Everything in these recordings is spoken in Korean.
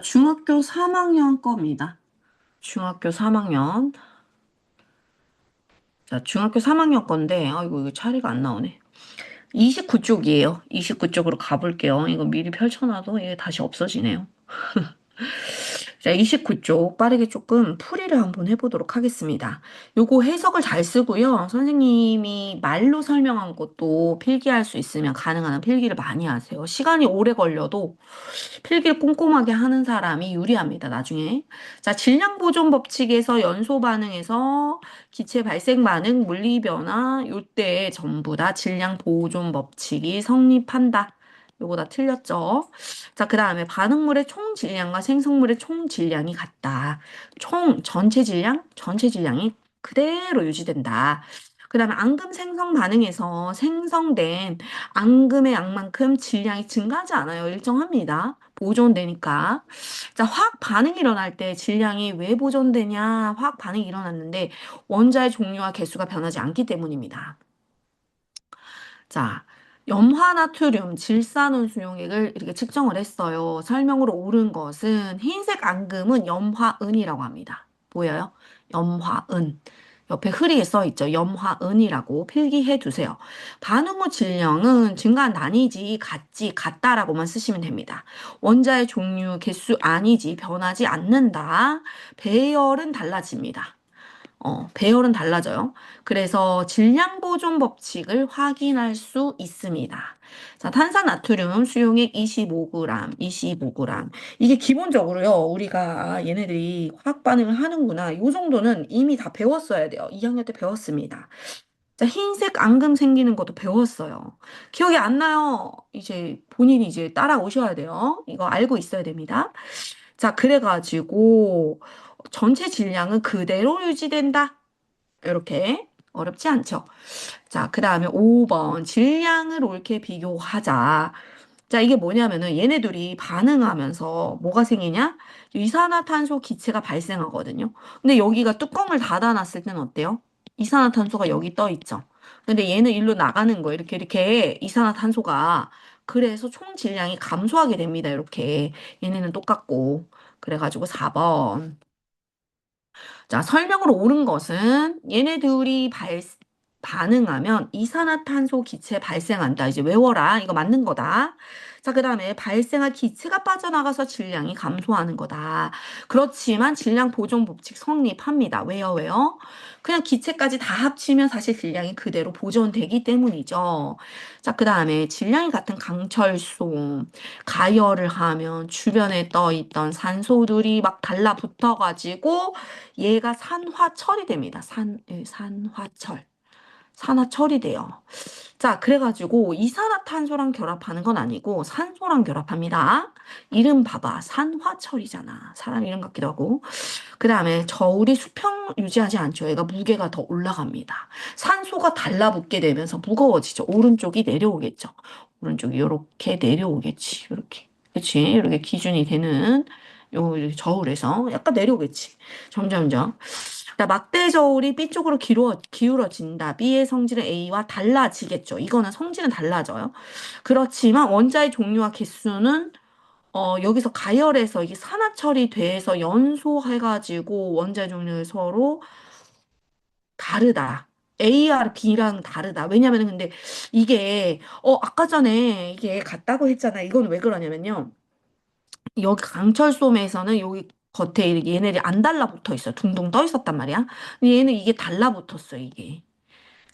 중학교 3학년 겁니다. 중학교 3학년. 자, 중학교 3학년 건데, 아이고, 이거 차례가 안 나오네. 29쪽이에요. 29쪽으로 가볼게요. 이거 미리 펼쳐놔도 이게 다시 없어지네요. 자, 29쪽 빠르게 조금 풀이를 한번 해보도록 하겠습니다. 요거 해석을 잘 쓰고요. 선생님이 말로 설명한 것도 필기할 수 있으면 가능한 한 필기를 많이 하세요. 시간이 오래 걸려도 필기를 꼼꼼하게 하는 사람이 유리합니다, 나중에. 자, 질량 보존 법칙에서 연소 반응에서 기체 발생 반응, 물리 변화, 요때 전부 다 질량 보존 법칙이 성립한다. 요거 다 틀렸죠? 자, 그 다음에 반응물의 총 질량과 생성물의 총 질량이 같다. 전체 질량? 전체 질량이 그대로 유지된다. 그 다음에 앙금 생성 반응에서 생성된 앙금의 양만큼 질량이 증가하지 않아요. 일정합니다. 보존되니까. 자, 화학 반응이 일어날 때 질량이 왜 보존되냐? 화학 반응이 일어났는데 원자의 종류와 개수가 변하지 않기 때문입니다. 자, 염화나트륨 질산원 수용액을 이렇게 측정을 했어요. 설명으로 옳은 것은 흰색 앙금은 염화은이라고 합니다. 보여요? 염화은. 옆에 흐리게 써 있죠. 염화은이라고 필기해 두세요. 반응 후 질량은 증가한 아니지, 같지, 같다라고만 쓰시면 됩니다. 원자의 종류, 개수 아니지, 변하지 않는다. 배열은 달라집니다. 배열은 달라져요. 그래서 질량 보존 법칙을 확인할 수 있습니다. 자, 탄산나트륨 수용액 25g, 25g. 이게 기본적으로요, 우리가 얘네들이 화학 반응을 하는구나. 이 정도는 이미 다 배웠어야 돼요. 2학년 때 배웠습니다. 자, 흰색 앙금 생기는 것도 배웠어요. 기억이 안 나요. 이제 본인이 이제 따라오셔야 돼요. 이거 알고 있어야 됩니다. 자, 그래가지고 전체 질량은 그대로 유지된다. 이렇게 어렵지 않죠? 자, 그 다음에 5번 질량을 옳게 비교하자. 자, 이게 뭐냐면은 얘네들이 반응하면서 뭐가 생기냐? 이산화탄소 기체가 발생하거든요. 근데 여기가 뚜껑을 닫아놨을 때는 어때요? 이산화탄소가 여기 떠 있죠. 근데 얘는 일로 나가는 거예요. 이렇게 이산화탄소가. 그래서 총 질량이 감소하게 됩니다. 이렇게. 얘네는 똑같고. 그래가지고 4번. 자, 설명으로 옳은 것은 얘네들이 반응하면 이산화탄소 기체 발생한다. 이제 외워라. 이거 맞는 거다. 자, 그 다음에 발생한 기체가 빠져나가서 질량이 감소하는 거다. 그렇지만 질량 보존 법칙 성립합니다. 왜요, 왜요? 그냥 기체까지 다 합치면 사실 질량이 그대로 보존되기 때문이죠. 자, 그 다음에 질량이 같은 강철소, 가열을 하면 주변에 떠 있던 산소들이 막 달라붙어가지고 얘가 산화철이 됩니다. 산화철. 산화철이 돼요. 자, 그래가지고 이산화탄소랑 결합하는 건 아니고 산소랑 결합합니다. 이름 봐봐. 산화철이잖아. 사람 이름 같기도 하고. 그 다음에 저울이 수평 유지하지 않죠. 얘가 무게가 더 올라갑니다. 산소가 달라붙게 되면서 무거워지죠. 오른쪽이 내려오겠죠. 오른쪽이 이렇게 내려오겠지. 이렇게. 그치? 이렇게 기준이 되는 요 저울에서 약간 내려오겠지. 점점점. 그러니까 막대 저울이 B 쪽으로 기울어진다. B의 성질은 A와 달라지겠죠. 이거는 성질은 달라져요. 그렇지만 원자의 종류와 개수는 여기서 가열해서 이게 산화철이 돼서 연소해가지고 원자의 종류를 서로 다르다. A랑 B랑 다르다. 왜냐면은 근데 이게 아까 전에 이게 같다고 했잖아. 이건 왜 그러냐면요. 여기 강철솜에서는 여기 겉에 이렇게 얘네들이 안 달라붙어 있어. 둥둥 떠 있었단 말이야. 근데 얘는 이게 달라붙었어, 이게.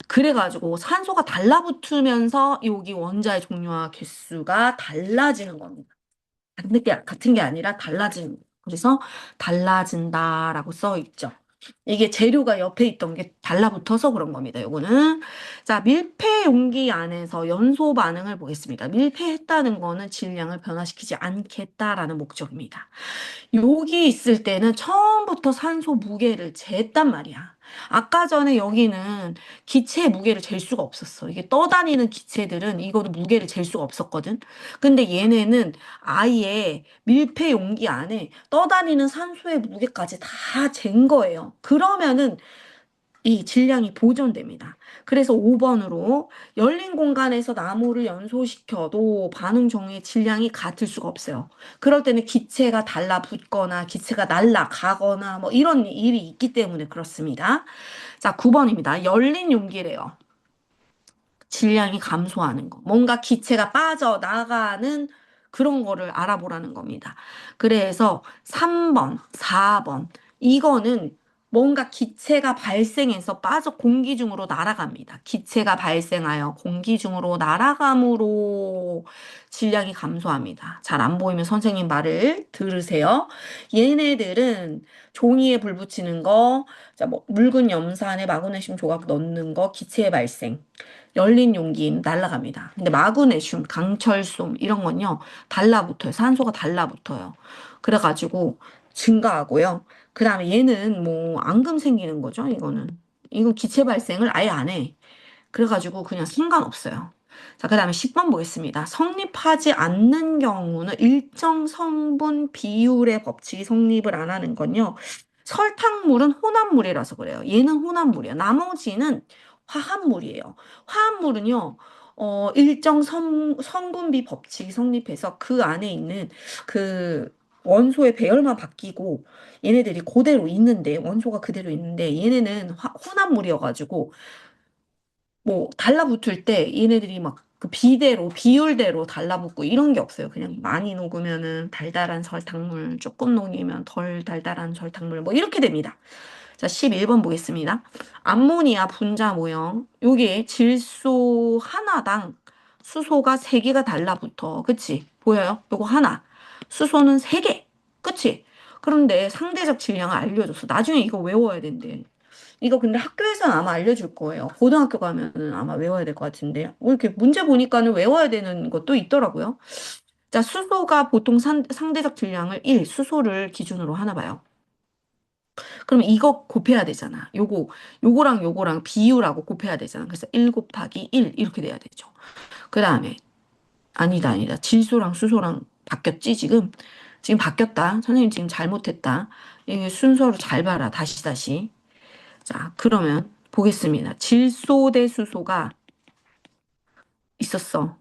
그래가지고 산소가 달라붙으면서 여기 원자의 종류와 개수가 달라지는 겁니다. 같은 게 아니라 달라지는 거예요. 그래서 달라진다라고 써 있죠. 이게 재료가 옆에 있던 게 달라붙어서 그런 겁니다. 요거는. 자, 밀폐 용기 안에서 연소 반응을 보겠습니다. 밀폐했다는 거는 질량을 변화시키지 않겠다라는 목적입니다. 여기 있을 때는 처음부터 산소 무게를 쟀단 말이야. 아까 전에 여기는 기체의 무게를 잴 수가 없었어. 이게 떠다니는 기체들은 이거는 무게를 잴 수가 없었거든. 근데 얘네는 아예 밀폐 용기 안에 떠다니는 산소의 무게까지 다 잰 거예요. 그러면은 이 질량이 보존됩니다. 그래서 5번으로 열린 공간에서 나무를 연소시켜도 반응 종의 질량이 같을 수가 없어요. 그럴 때는 기체가 달라붙거나 기체가 날아가거나 뭐 이런 일이 있기 때문에 그렇습니다. 자, 9번입니다. 열린 용기래요. 질량이 감소하는 거. 뭔가 기체가 빠져나가는 그런 거를 알아보라는 겁니다. 그래서 3번, 4번. 이거는 뭔가 기체가 발생해서 빠져 공기 중으로 날아갑니다. 기체가 발생하여 공기 중으로 날아감으로 질량이 감소합니다. 잘 안 보이면 선생님 말을 들으세요. 얘네들은 종이에 불 붙이는 거, 자, 뭐 묽은 염산에 마그네슘 조각 넣는 거, 기체의 발생. 열린 용기는 날아갑니다. 근데 마그네슘, 강철솜 이런 건요 달라붙어요. 산소가 달라붙어요. 그래가지고 증가하고요. 그 다음에 얘는 뭐 앙금 생기는 거죠. 이건 기체 발생을 아예 안 해. 그래가지고 그냥 상관없어요. 자, 그 다음에 10번 보겠습니다. 성립하지 않는 경우는 일정 성분 비율의 법칙이 성립을 안 하는 건요. 설탕물은 혼합물이라서 그래요. 얘는 혼합물이에요. 나머지는 화합물이에요. 화합물은요, 일정 성분비 법칙이 성립해서 그 안에 있는 그 원소의 배열만 바뀌고 얘네들이 그대로 있는데, 원소가 그대로 있는데 얘네는 혼합물이어가지고 뭐 달라붙을 때 얘네들이 막 그 비대로 비율대로 달라붙고 이런 게 없어요. 그냥 많이 녹으면은 달달한 설탕물, 조금 녹이면 덜 달달한 설탕물 뭐 이렇게 됩니다. 자, 11번 보겠습니다. 암모니아 분자 모형. 요게 질소 하나당 수소가 3개가 달라붙어. 그치? 보여요? 요거 하나. 수소는 3개. 그치? 그런데 상대적 질량을 알려줬어. 나중에 이거 외워야 된대. 이거 근데 학교에서는 아마 알려줄 거예요. 고등학교 가면은 아마 외워야 될 것 같은데. 이렇게 문제 보니까는 외워야 되는 것도 있더라고요. 자, 수소가 보통 상대적 질량을 1, 수소를 기준으로 하나 봐요. 그럼 이거 곱해야 되잖아. 요거랑 비율하고 곱해야 되잖아. 그래서 1 곱하기 1 이렇게 돼야 되죠. 그 다음에 아니다. 질소랑 수소랑 바뀌었지 지금? 지금 바뀌었다. 선생님 지금 잘못했다. 이게 순서를 잘 봐라. 다시. 자, 그러면 보겠습니다. 질소 대 수소가 있었어.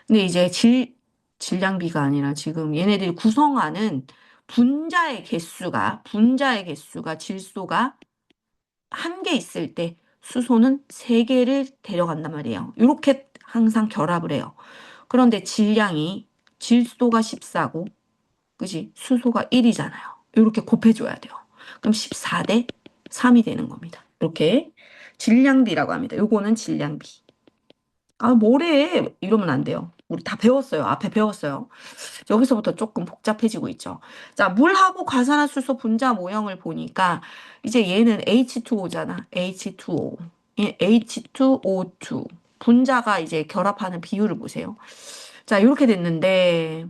근데 이제 질량비가 아니라 지금 얘네들이 구성하는 분자의 개수가 질소가 1개 있을 때 수소는 3개를 데려간단 말이에요. 이렇게 항상 결합을 해요. 그런데 질소가 14고, 그지? 수소가 1이잖아요. 이렇게 곱해줘야 돼요. 그럼 14대 3이 되는 겁니다. 이렇게 질량비라고 합니다. 요거는 질량비. 아, 뭐래? 이러면 안 돼요. 우리 다 배웠어요. 앞에 배웠어요. 여기서부터 조금 복잡해지고 있죠. 자, 물하고 과산화수소 분자 모형을 보니까 이제 얘는 H2O잖아. H2O. H2O2. 분자가 이제 결합하는 비율을 보세요. 자, 이렇게 됐는데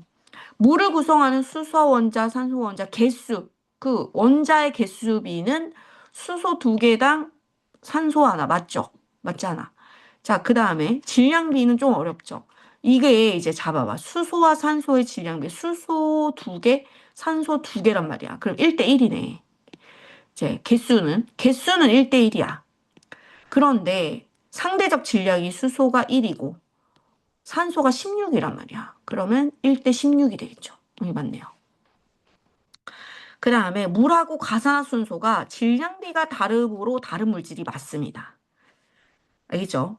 물을 구성하는 수소 원자, 산소 원자 개수. 그 원자의 개수비는 수소 2개당 산소 하나. 맞죠? 맞지 않아? 자, 그 다음에 질량비는 좀 어렵죠. 이게 이제 잡아봐. 수소와 산소의 질량비. 수소 2개, 산소 2개란 말이야. 그럼 1대1이네. 이제 개수는 1대1이야. 그런데 상대적 질량이 수소가 1이고 산소가 16이란 말이야. 그러면 1대16이 되겠죠. 이게 맞네요. 그 다음에 물하고 가산화순소가 질량비가 다름으로 다른 물질이 맞습니다. 알겠죠?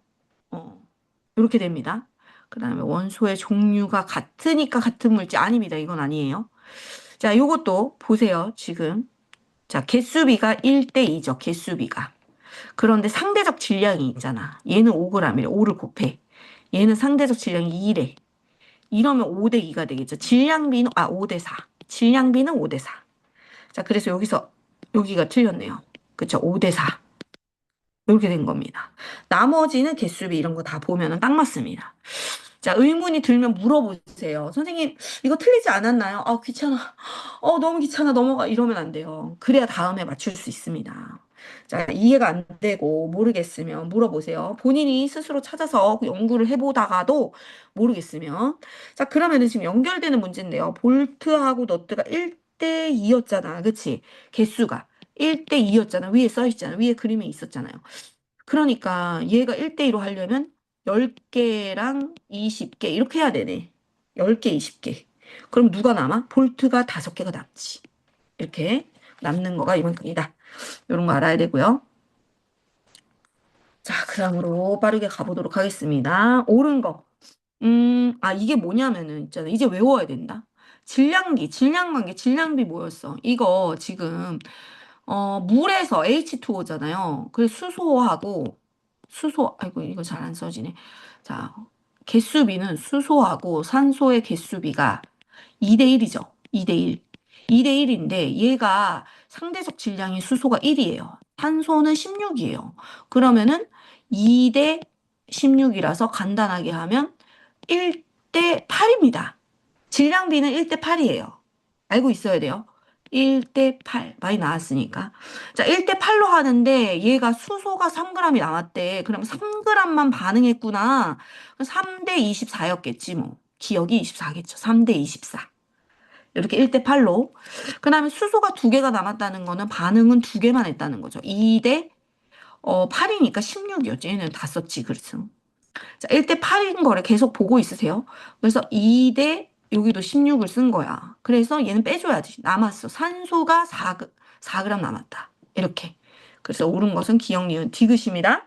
이렇게 됩니다. 그 다음에 원소의 종류가 같으니까 같은 물질 아닙니다. 이건 아니에요. 자, 요것도 보세요. 지금. 자, 개수비가 1대2죠. 개수비가. 그런데 상대적 질량이 있잖아. 얘는 5g이래. 5를 곱해. 얘는 상대적 질량이 2래. 이러면 5대2가 되겠죠. 5대4. 질량비는 5대4. 자, 그래서 여기가 틀렸네요. 그쵸? 5대4. 이렇게 된 겁니다. 나머지는 개수비 이런 거 다 보면은 딱 맞습니다. 자, 의문이 들면 물어보세요. 선생님, 이거 틀리지 않았나요? 아, 귀찮아. 너무 귀찮아. 넘어가. 이러면 안 돼요. 그래야 다음에 맞출 수 있습니다. 자, 이해가 안 되고 모르겠으면 물어보세요. 본인이 스스로 찾아서 연구를 해보다가도 모르겠으면. 자, 그러면은 지금 연결되는 문제인데요. 볼트하고 너트가 1대2였잖아. 그치? 개수가. 1대2였잖아. 위에 써 있잖아. 위에 그림에 있었잖아요. 그러니까 얘가 1대2로 하려면 10개랑 20개 이렇게 해야 되네. 10개, 20개. 그럼 누가 남아? 볼트가 5개가 남지. 이렇게 남는 거가 이만큼이다. 이런 거 알아야 되고요. 자, 그 다음으로 빠르게 가보도록 하겠습니다. 옳은 거. 이게 뭐냐면은, 있잖아. 이제 외워야 된다. 질량비, 질량관계, 질량비 뭐였어? 이거 지금, 물에서 H2O잖아요. 그래서 아이고, 이거 잘 안 써지네. 자, 개수비는 수소하고 산소의 개수비가 2대1이죠. 2대1. 2대1인데 얘가 상대적 질량이 수소가 1이에요. 탄소는 16이에요. 그러면은 2대 16이라서 간단하게 하면 1대 8입니다. 질량비는 1대 8이에요. 알고 있어야 돼요. 1대 8. 많이 나왔으니까. 자, 1대 8로 하는데 얘가 수소가 3g이 남았대. 그럼 3g만 반응했구나. 3대 24였겠지 뭐. 기억이 24겠죠. 3대 24. 이렇게 1대 8로. 그 다음에 수소가 2개가 남았다는 거는 반응은 2개만 했다는 거죠. 2대 8이니까 16이었죠. 얘는 다 썼지. 그래서. 자, 1대 8인 거를 계속 보고 있으세요. 그래서 2대 여기도 16을 쓴 거야. 그래서 얘는 빼줘야지. 남았어. 산소가 4g 남았다. 이렇게. 그래서 옳은 것은 기억, 니은, 디귿입니다.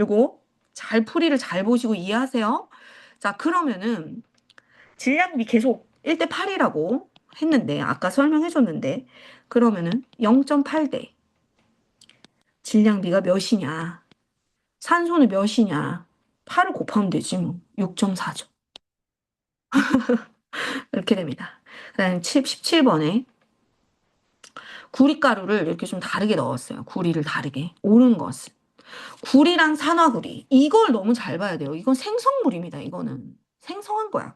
요거 잘 풀이를 잘 보시고 이해하세요. 자, 그러면은 질량비 계속 1대 8이라고 했는데 아까 설명해 줬는데 그러면은 0.8대 질량비가 몇이냐? 산소는 몇이냐? 8을 곱하면 되지 뭐. 6.4죠. 이렇게 됩니다. 그다음 17번에 구리가루를 이렇게 좀 다르게 넣었어요. 구리를 다르게. 옳은 것은. 구리랑 산화구리. 이걸 너무 잘 봐야 돼요. 이건 생성물입니다. 이거는. 생성한 거야.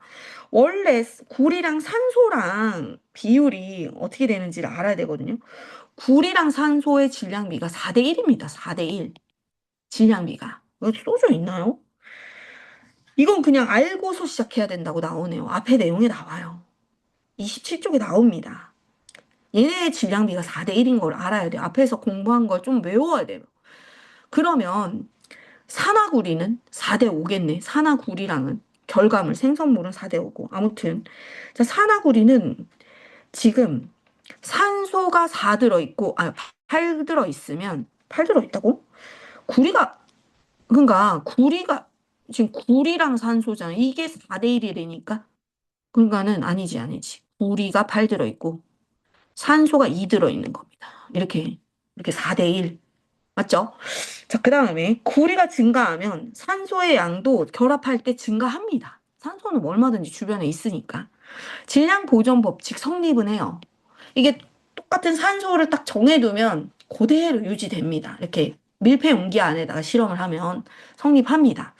원래 구리랑 산소랑 비율이 어떻게 되는지를 알아야 되거든요. 구리랑 산소의 질량비가 4대1입니다. 4대1. 질량비가. 여기 써져 있나요? 이건 그냥 알고서 시작해야 된다고 나오네요. 앞에 내용에 나와요. 27쪽에 나옵니다. 얘네의 질량비가 4대1인 걸 알아야 돼요. 앞에서 공부한 걸 좀 외워야 돼요. 그러면 산화구리는 4대5겠네. 산화구리랑은 결과물, 생성물은 4대5고. 아무튼 자, 산화구리는 지금 산소가 4 들어있고 8 들어있으면 8 들어있다고? 구리가 그러니까 구리가 지금 구리랑 산소잖아. 이게 4대1이라니까. 그러니까는 아니지. 구리가 8 들어있고 산소가 2 들어있는 겁니다. 이렇게 4대1. 맞죠? 자, 그 다음에 구리가 증가하면 산소의 양도 결합할 때 증가합니다. 산소는 뭐 얼마든지 주변에 있으니까. 질량 보존 법칙 성립은 해요. 이게 똑같은 산소를 딱 정해두면 그대로 유지됩니다. 이렇게 밀폐 용기 안에다가 실험을 하면 성립합니다.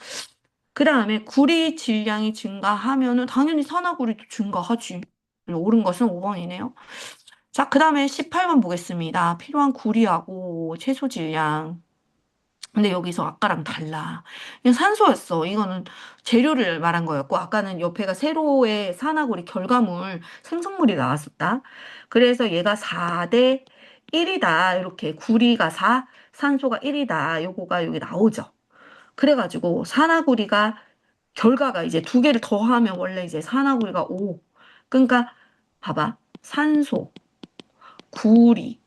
그 다음에 구리 질량이 증가하면은 당연히 산화구리도 증가하지. 옳은 것은 5번이네요. 자, 그 다음에 18번 보겠습니다. 필요한 구리하고 채소 질량. 근데 여기서 아까랑 달라. 이건 산소였어. 이거는 재료를 말한 거였고, 아까는 옆에가 세로의 산화구리 결과물, 생성물이 나왔었다. 그래서 얘가 4대 1이다. 이렇게 구리가 4, 산소가 1이다. 요거가 여기 나오죠. 그래가지고 산화구리가 결과가 이제 2개를 더하면 원래 이제 산화구리가 5. 그러니까 봐봐. 산소, 구리,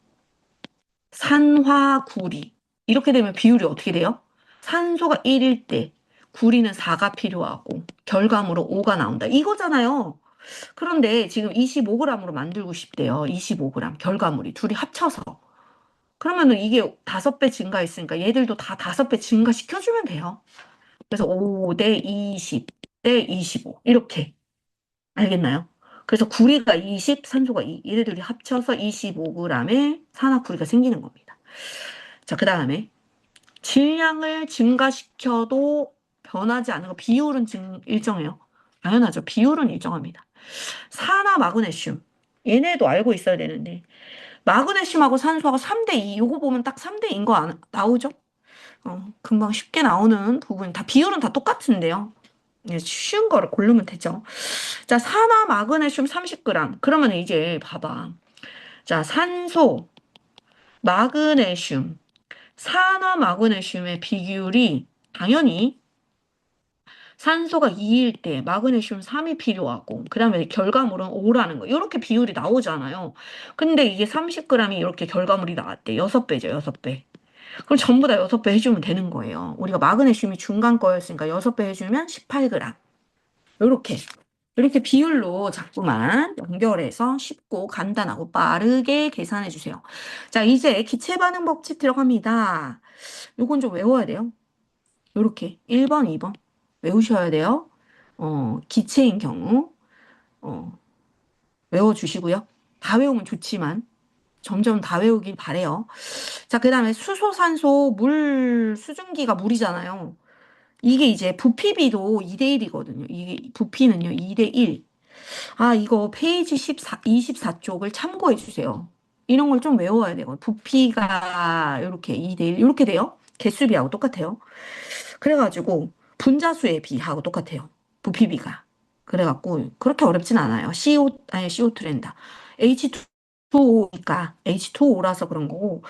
산화구리. 이렇게 되면 비율이 어떻게 돼요? 산소가 1일 때 구리는 4가 필요하고 결과물로 5가 나온다. 이거잖아요. 그런데 지금 25g으로 만들고 싶대요. 25g 결과물이 둘이 합쳐서. 그러면은 이게 5배 증가했으니까 얘들도 다 5배 증가시켜주면 돼요. 그래서 5대 20 대 25 이렇게. 알겠나요? 그래서 구리가 20, 산소가 2. 얘네들이 합쳐서 25g의 산화구리가 생기는 겁니다. 자, 그 다음에 질량을 증가시켜도 변하지 않는 거. 비율은 일정해요. 당연하죠. 비율은 일정합니다. 산화 마그네슘. 얘네도 알고 있어야 되는데 마그네슘하고 산소하고 3대2. 요거 보면 딱 3대2인 거 나오죠? 금방 쉽게 나오는 부분. 다 비율은 다 똑같은데요. 쉬운 거를 고르면 되죠. 자, 산화 마그네슘 30g. 그러면 이제 봐봐. 자, 산소는 마그네슘, 산화 마그네슘의 비율이 당연히 산소가 2일 때 마그네슘 3이 필요하고, 그 다음에 결과물은 5라는 거. 이렇게 비율이 나오잖아요. 근데 이게 30g이 이렇게 결과물이 나왔대. 6배죠, 6배. 그럼 전부 다 6배 해주면 되는 거예요. 우리가 마그네슘이 중간 거였으니까 6배 해주면 18g. 요렇게. 이렇게 비율로 자꾸만 연결해서 쉽고 간단하고 빠르게 계산해 주세요. 자, 이제 기체 반응 법칙 들어갑니다. 요건 좀 외워야 돼요. 요렇게 1번, 2번 외우셔야 돼요. 기체인 경우 어, 외워주시고요. 다 외우면 좋지만 점점 다 외우길 바래요. 자, 그 다음에 수소, 산소, 물, 수증기가 물이잖아요. 이게 이제 부피비도 2대1이거든요. 이게 부피는요, 2대1. 아, 이거 페이지 24쪽을 참고해 주세요. 이런 걸 좀 외워야 돼요. 부피가 이렇게 2대1, 이렇게 돼요. 개수비하고 똑같아요. 그래가지고 분자수의 비하고 똑같아요. 부피비가. 그래갖고 그렇게 어렵진 않아요. 아니 CO2랜다. H2O니까 H2O라서 그런 거고.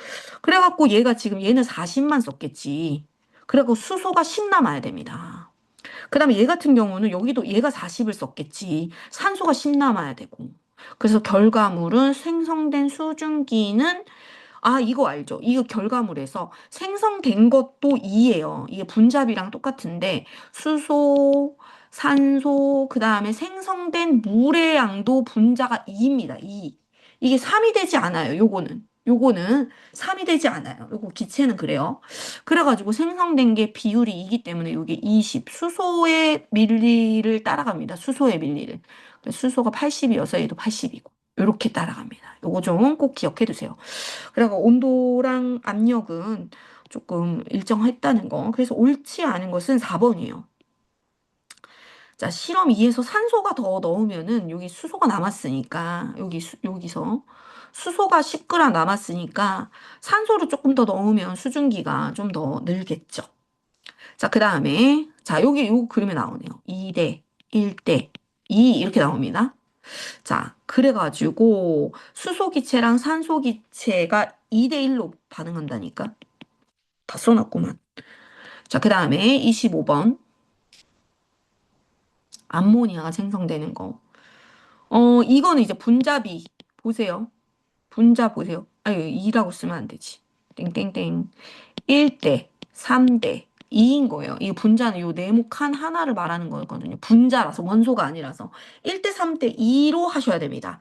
그래갖고 얘가 지금 얘는 40만 썼겠지. 그래갖고 수소가 10 남아야 됩니다. 그 다음에 얘 같은 경우는 여기도 얘가 40을 썼겠지. 산소가 10 남아야 되고. 그래서 결과물은 생성된 수증기는 아, 이거 알죠? 이거 결과물에서 생성된 것도 2예요. 이게 분자비랑 똑같은데 수소, 산소, 그 다음에 생성된 물의 양도 분자가 2입니다. 2. 이게 3이 되지 않아요. 요거는 3이 되지 않아요. 요거 기체는 그래요. 그래가지고 생성된 게 비율이 2기 때문에 요게 20. 수소의 밀리를 따라갑니다. 수소의 밀리를. 수소가 80이어서 얘도 80이고. 요렇게 따라갑니다. 요거 좀 꼭 기억해 두세요. 그리고 온도랑 압력은 조금 일정했다는 거. 그래서 옳지 않은 것은 4번이에요. 자, 실험 2에서 산소가 더 넣으면은 여기 수소가 남았으니까 여기서 수소가 10g 남았으니까 산소를 조금 더 넣으면 수증기가 좀 더 늘겠죠. 자, 그 다음에 자, 여기 요 그림에 나오네요. 2대 1대 2 이렇게 나옵니다. 자, 그래가지고 수소기체랑 산소기체가 2대1로 반응한다니까. 다 써놨구만. 자, 그 다음에 25번. 암모니아가 생성되는 거. 이거는 이제 분자비. 보세요. 분자 보세요. 아니, 2라고 쓰면 안 되지. 땡땡땡. 1대, 3대, 2인 거예요. 이 분자는 요 네모칸 하나를 말하는 거거든요. 분자라서, 원소가 아니라서. 1대, 3대, 2로 하셔야 됩니다.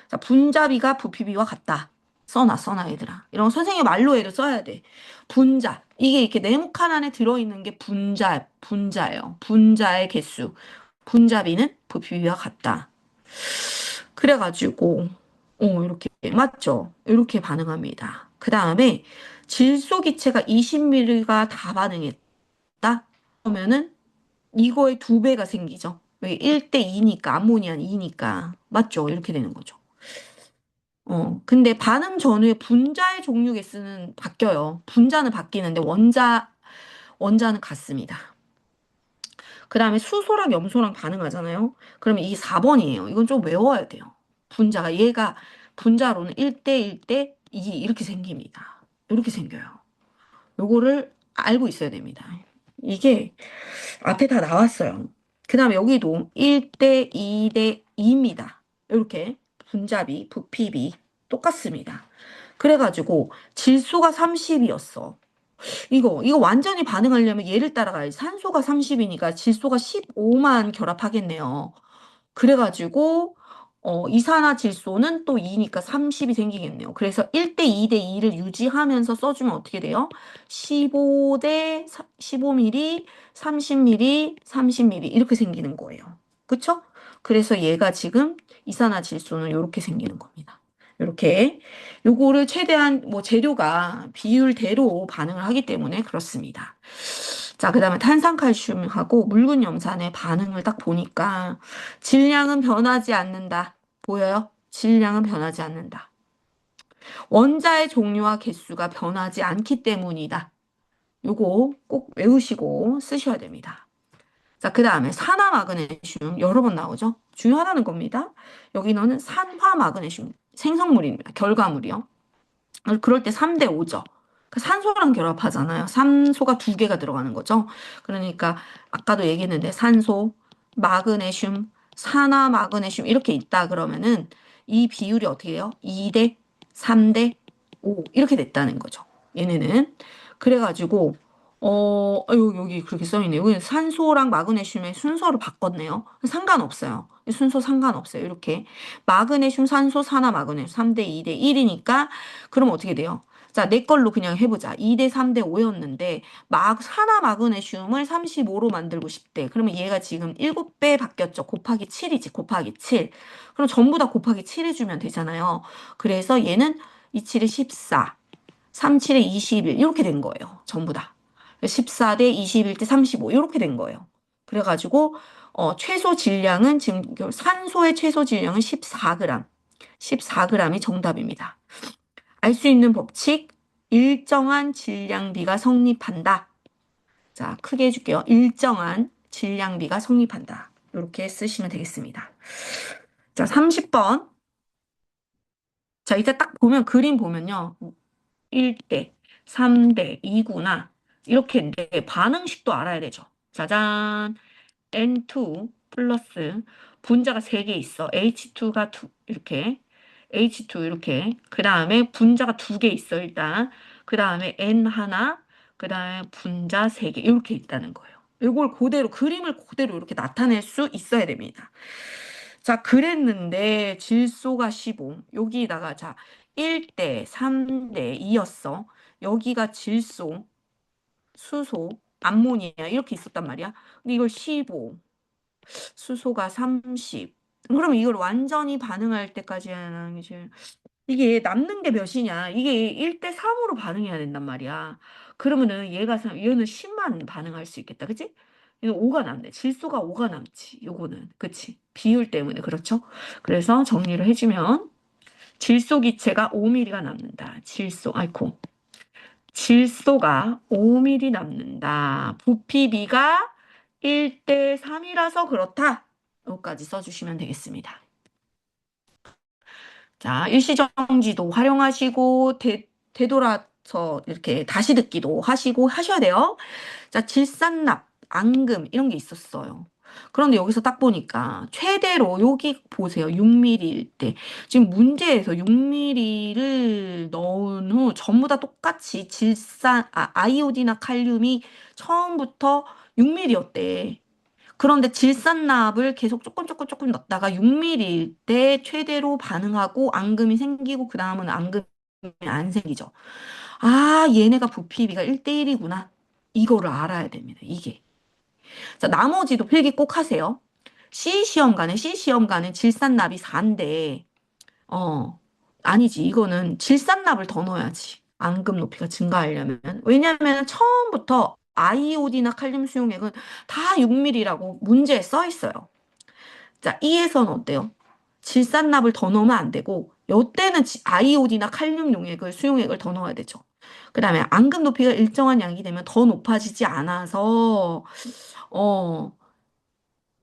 자, 분자비가 부피비와 같다. 써놔, 얘들아. 이런 거 선생님 말로 해도 써야 돼. 분자. 이게 이렇게 네모칸 안에 들어있는 게 분자예요. 분자의 개수. 분자비는 부피비와 같다. 그래가지고, 이렇게, 맞죠? 이렇게 반응합니다. 그 다음에 질소기체가 20ml가 다 반응했다? 그러면은 이거의 2배가 생기죠. 왜 1대 2니까, 암모니아는 2니까. 맞죠? 이렇게 되는 거죠. 근데 반응 전후에 분자의 종류 개수는 바뀌어요. 분자는 바뀌는데 원자는 같습니다. 그 다음에 수소랑 염소랑 반응하잖아요. 그러면 이 4번이에요. 이건 좀 외워야 돼요. 얘가 분자로는 1대 1대 2 이렇게 생깁니다. 이렇게 생겨요. 요거를 알고 있어야 됩니다. 이게 앞에 다 나왔어요. 그 다음에 여기도 1대 2대 2입니다. 이렇게 분자비, 부피비 똑같습니다. 그래가지고 질소가 30이었어. 이거 완전히 반응하려면 얘를 따라가야지. 산소가 30이니까 질소가 15만 결합하겠네요. 그래가지고 이산화질소는 또 2니까 30이 생기겠네요. 그래서 1대 2대 2를 유지하면서 써주면 어떻게 돼요? 15대 15mm, 30mm, 30mm 이렇게 생기는 거예요. 그쵸? 그래서 얘가 지금 이산화질소는 이렇게 생기는 겁니다. 이렇게 요거를 최대한 뭐 재료가 비율대로 반응을 하기 때문에 그렇습니다. 자, 그 다음에 탄산칼슘하고 묽은 염산의 반응을 딱 보니까 질량은 변하지 않는다. 보여요? 질량은 변하지 않는다. 원자의 종류와 개수가 변하지 않기 때문이다. 요거 꼭 외우시고 쓰셔야 됩니다. 자, 그 다음에 산화마그네슘 여러 번 나오죠? 중요하다는 겁니다. 여기는 산화마그네슘 생성물입니다. 결과물이요. 그럴 때 3대 5죠. 산소랑 결합하잖아요. 산소가 두 개가 들어가는 거죠. 그러니까 아까도 얘기했는데 산소, 마그네슘, 산화 마그네슘 이렇게 있다 그러면은 이 비율이 어떻게 해요? 2대 3대 5 이렇게 됐다는 거죠. 얘네는. 그래가지고 여기 그렇게 써있네요. 여기 산소랑 마그네슘의 순서를 바꿨네요. 상관없어요. 순서 상관없어요. 이렇게 마그네슘, 산소, 산화, 마그네슘 3대 2대 1이니까 그럼 어떻게 돼요? 자, 내 걸로 그냥 해보자. 2대 3대 5였는데 산화 마그네슘을 35로 만들고 싶대. 그러면 얘가 지금 7배 바뀌었죠. 곱하기 7이지. 곱하기 7. 그럼 전부 다 곱하기 7 해주면 되잖아요. 그래서 얘는 2, 7에 14, 3, 7에 21 이렇게 된 거예요. 전부 다. 14대 21대 35 이렇게 된 거예요. 그래가지고 최소 질량은 지금 산소의 최소 질량은 14g. 14g이 정답입니다. 알 수 있는 법칙, 일정한 질량비가 성립한다. 자, 크게 해줄게요. 일정한 질량비가 성립한다. 이렇게 쓰시면 되겠습니다. 자, 30번. 자, 이제 딱 보면, 그림 보면요. 1대, 3대, 2구나. 이렇게인데, 반응식도 알아야 되죠. 짜잔. N2 플러스 분자가 3개 있어. H2가 이렇게 H2 이렇게 그 다음에 분자가 2개 있어 일단 그 다음에 N 하나 그 다음에 분자 3개 이렇게 있다는 거예요. 이걸 그대로 그림을 그대로 이렇게 나타낼 수 있어야 됩니다. 자 그랬는데 질소가 15 여기다가 자 1대 3대 2였어. 여기가 질소 수소 암모니아 이렇게 있었단 말이야. 근데 이걸 15 수소가 30. 그럼 이걸 완전히 반응할 때까지는 이게 남는 게 몇이냐? 이게 1대 3으로 반응해야 된단 말이야. 그러면은 얘는 10만 반응할 수 있겠다. 그치? 얘는 5가 남네. 질소가 5가 남지. 요거는. 그치? 비율 때문에 그렇죠? 그래서 정리를 해주면 질소 기체가 5mm가 남는다. 아이코. 질소가 5mm 남는다. 부피비가 1대 3이라서 그렇다. 여기까지 써주시면 되겠습니다. 자, 일시정지도 활용하시고, 되돌아서 이렇게 다시 듣기도 하시고 하셔야 돼요. 자, 질산납, 앙금, 이런 게 있었어요. 그런데 여기서 딱 보니까 최대로 여기 보세요. 6mm일 때. 지금 문제에서 6mm를 넣은 후 전부 다 똑같이 아이오디나 칼륨이 처음부터 6mm였대. 그런데 질산납을 계속 조금 넣다가 6mm일 때 최대로 반응하고 앙금이 생기고 그 다음은 앙금이 안 생기죠. 아, 얘네가 부피비가 1대1이구나. 이거를 알아야 됩니다. 이게. 자, 나머지도 필기 꼭 하세요. C 시험관은 질산납이 4인데, 아니지. 이거는 질산납을 더 넣어야지. 앙금 높이가 증가하려면. 왜냐하면 처음부터 아이오디나 칼륨 수용액은 다 6mm라고 문제에 써 있어요. 자, E에서는 어때요? 질산납을 더 넣으면 안 되고, 요때는 아이오디나 칼륨 수용액을 더 넣어야 되죠. 그 다음에 앙금 높이가 일정한 양이 되면 더 높아지지 않아서, 어,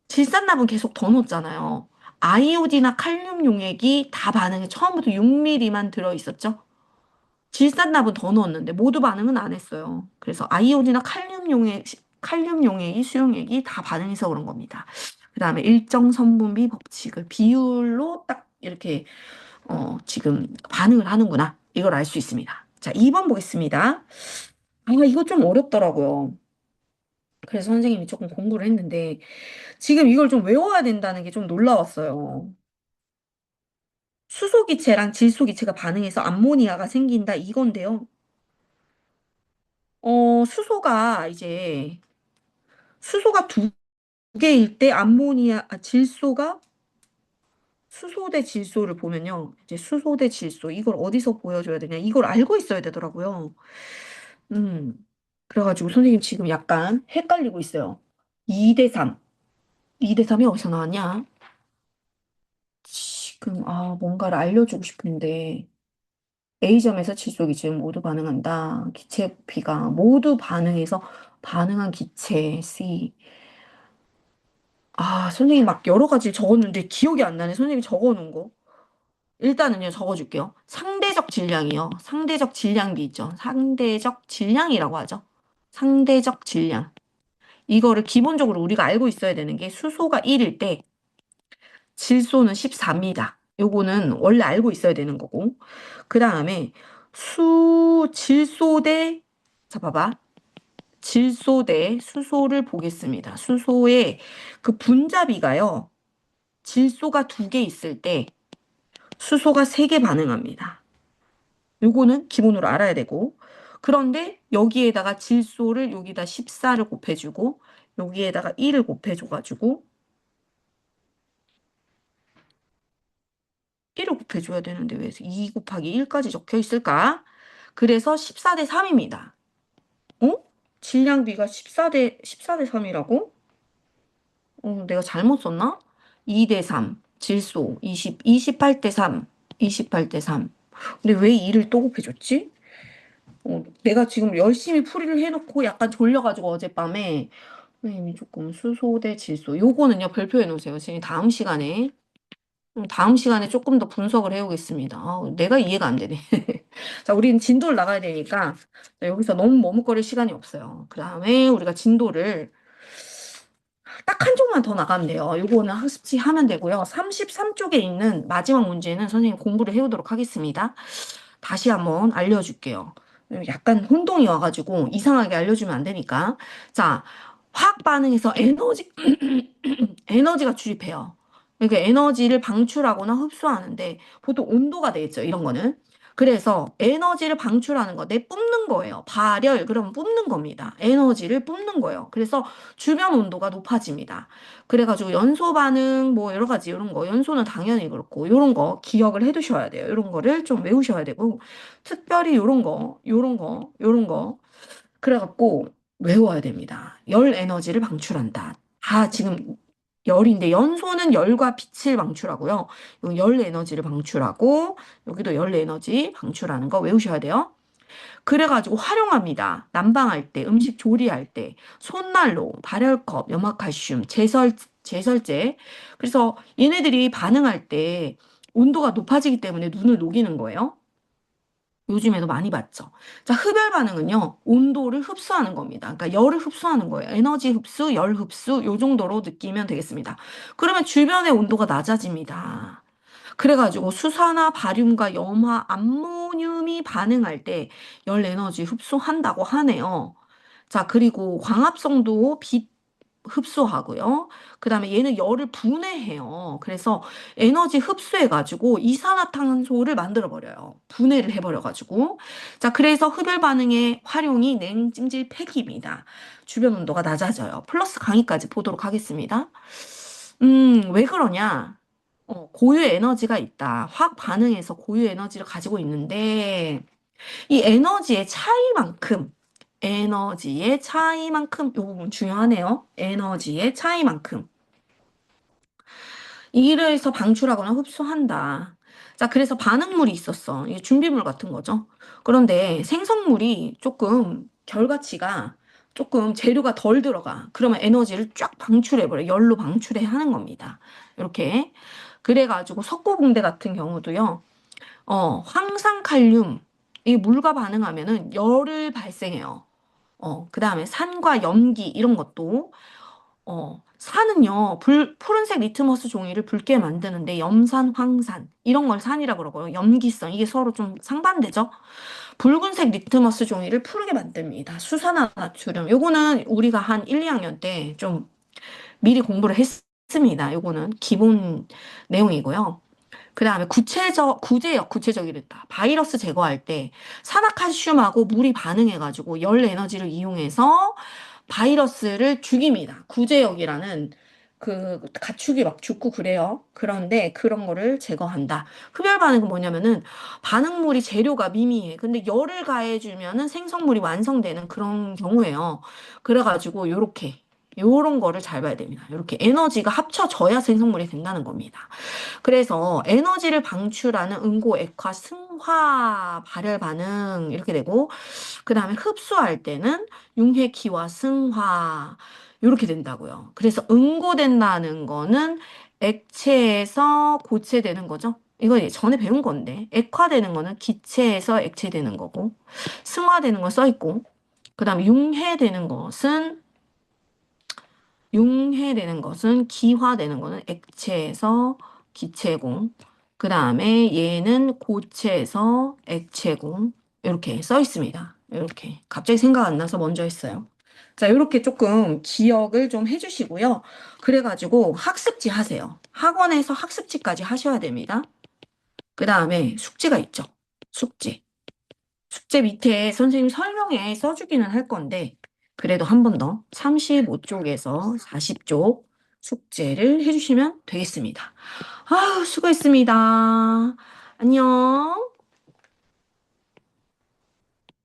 질산납은 계속 더 넣었잖아요. 아이오디나 칼륨 용액이 다 반응에 처음부터 6mm만 들어있었죠. 질산납은 더 넣었는데 모두 반응은 안 했어요. 그래서 아이오디나 칼륨 용액이 수용액이 다 반응해서 그런 겁니다. 그 다음에 일정 성분비 법칙을 비율로 딱 이렇게 지금 반응을 하는구나. 이걸 알 수 있습니다. 자, 2번 보겠습니다. 아, 이거 좀 어렵더라고요. 그래서 선생님이 조금 공부를 했는데 지금 이걸 좀 외워야 된다는 게 좀 놀라웠어요. 수소기체랑 질소기체가 반응해서 암모니아가 생긴다 이건데요. 수소가 두 개일 때 수소 대 질소를 보면요. 이제 수소 대 질소 이걸 어디서 보여줘야 되냐 이걸 알고 있어야 되더라고요. 음. 그래가지고 선생님 지금 약간 헷갈리고 있어요. 2대 3. 2대 3이 어디서 나왔냐? 지금 뭔가를 알려주고 싶은데 A점에서 질소기 지금 모두 반응한다. 기체 부피가 모두 반응해서 반응한 기체 C. 아, 선생님 막 여러 가지 적었는데 기억이 안 나네. 선생님이 적어놓은 거. 일단은요, 적어줄게요. 상대적 질량이요. 상대적 질량비 있죠. 상대적 질량이라고 하죠. 상대적 질량. 이거를 기본적으로 우리가 알고 있어야 되는 게 수소가 1일 때 질소는 14입니다. 요거는 원래 알고 있어야 되는 거고. 그 다음에 질소 대, 자, 봐봐. 질소 대 수소를 보겠습니다. 수소의 그 분자비가요. 질소가 2개 있을 때 수소가 3개 반응합니다. 요거는 기본으로 알아야 되고. 그런데 여기에다가 질소를 여기다 14를 곱해주고 여기에다가 1을 곱해줘가지고 1을 곱해줘야 되는데 왜 2 곱하기 1까지 적혀 있을까? 그래서 14 대 3입니다. 어? 질량비가 14대 3이라고? 내가 잘못 썼나? 2 대 3, 질소 28 대 3, 28 대 3. 근데 왜 2를 또 곱해줬지? 내가 지금 열심히 풀이를 해놓고 약간 졸려가지고 어젯밤에 선생님이 조금 수소 대 질소 요거는요 별표해 놓으세요. 지금 다음 시간에 조금 더 분석을 해오겠습니다. 내가 이해가 안 되네. 자, 우리는 진도를 나가야 되니까 여기서 너무 머뭇거릴 시간이 없어요. 그 다음에 우리가 진도를 딱 한 쪽만 더 나가면 돼요. 요거는 학습지 하면 되고요. 33쪽에 있는 마지막 문제는 선생님 공부를 해오도록 하겠습니다. 다시 한번 알려줄게요. 약간 혼동이 와가지고 이상하게 알려주면 안 되니까. 자, 화학 반응에서 에너지가 출입해요. 그러니까 에너지를 방출하거나 흡수하는데 보통 온도가 되겠죠. 이런 거는. 그래서 에너지를 방출하는 거, 내 뿜는 거예요. 발열, 그러면 뿜는 겁니다. 에너지를 뿜는 거예요. 그래서 주변 온도가 높아집니다. 그래가지고 연소 반응, 뭐 여러 가지 이런 거, 연소는 당연히 그렇고, 이런 거 기억을 해 두셔야 돼요. 이런 거를 좀 외우셔야 되고, 특별히 이런 거, 이런 거, 이런 거. 그래갖고 외워야 됩니다. 열 에너지를 방출한다. 다 지금 열인데 연소는 열과 빛을 방출하고요. 열 에너지를 방출하고 여기도 열 에너지 방출하는 거 외우셔야 돼요. 그래가지고 활용합니다. 난방할 때, 음식 조리할 때, 손난로, 발열컵, 염화칼슘, 제설제. 그래서 얘네들이 반응할 때 온도가 높아지기 때문에 눈을 녹이는 거예요. 요즘에도 많이 봤죠. 자, 흡열 반응은요, 온도를 흡수하는 겁니다. 그러니까 열을 흡수하는 거예요. 에너지 흡수, 열 흡수, 요 정도로 느끼면 되겠습니다. 그러면 주변의 온도가 낮아집니다. 그래가지고 수산화 바륨과 염화 암모늄이 반응할 때 열 에너지 흡수한다고 하네요. 자, 그리고 광합성도 빛 흡수하고요. 그 다음에 얘는 열을 분해해요. 그래서 에너지 흡수해가지고 이산화탄소를 만들어버려요. 분해를 해버려가지고. 자, 그래서 흡열 반응의 활용이 냉찜질 폐기입니다. 주변 온도가 낮아져요. 플러스 강의까지 보도록 하겠습니다. 왜 그러냐? 고유 에너지가 있다. 화학 반응에서 고유 에너지를 가지고 있는데, 이 에너지의 차이만큼, 이 부분 중요하네요. 에너지의 차이만큼. 이래서 방출하거나 흡수한다. 자, 그래서 반응물이 있었어. 이게 준비물 같은 거죠. 그런데 생성물이 조금 결과치가 조금 재료가 덜 들어가. 그러면 에너지를 쫙 방출해버려. 열로 방출해 하는 겁니다. 이렇게. 그래가지고 석고붕대 같은 경우도요. 황산칼륨, 이 물과 반응하면은 열을 발생해요. 그 다음에 산과 염기 이런 것도 산은요 푸른색 리트머스 종이를 붉게 만드는데 염산, 황산 이런 걸 산이라고 그러고요. 염기성 이게 서로 좀 상반되죠. 붉은색 리트머스 종이를 푸르게 만듭니다. 수산화나트륨 요거는 우리가 한 1, 2학년 때 좀 미리 공부를 했습니다. 요거는 기본 내용이고요. 그 다음에 구체적이랬다. 바이러스 제거할 때 산화칼슘하고 물이 반응해가지고 열 에너지를 이용해서 바이러스를 죽입니다. 구제역이라는 그 가축이 막 죽고 그래요. 그런데 그런 거를 제거한다. 흡열 반응은 뭐냐면은 반응물이 재료가 미미해. 근데 열을 가해주면은 생성물이 완성되는 그런 경우예요. 그래가지고 요런 거를 잘 봐야 됩니다. 이렇게 에너지가 합쳐져야 생성물이 된다는 겁니다. 그래서 에너지를 방출하는 응고, 액화, 승화, 발열 반응 이렇게 되고 그 다음에 흡수할 때는 융해, 기화, 승화 이렇게 된다고요. 그래서 응고된다는 거는 액체에서 고체되는 거죠. 이거 전에 배운 건데. 액화되는 거는 기체에서 액체되는 거고, 승화되는 건 써 있고, 그 다음에 융해되는 것은 기화되는 거는 액체에서 기체고, 그 다음에 얘는 고체에서 액체고, 이렇게 써 있습니다. 이렇게. 갑자기 생각 안 나서 먼저 했어요. 자, 이렇게 조금 기억을 좀 해주시고요. 그래가지고 학습지 하세요. 학원에서 학습지까지 하셔야 됩니다. 그 다음에 숙제가 있죠. 숙제. 숙제 밑에 선생님 설명에 써주기는 할 건데, 그래도 한 번 더 35쪽에서 40쪽 숙제를 해주시면 되겠습니다. 아유, 수고했습니다. 안녕.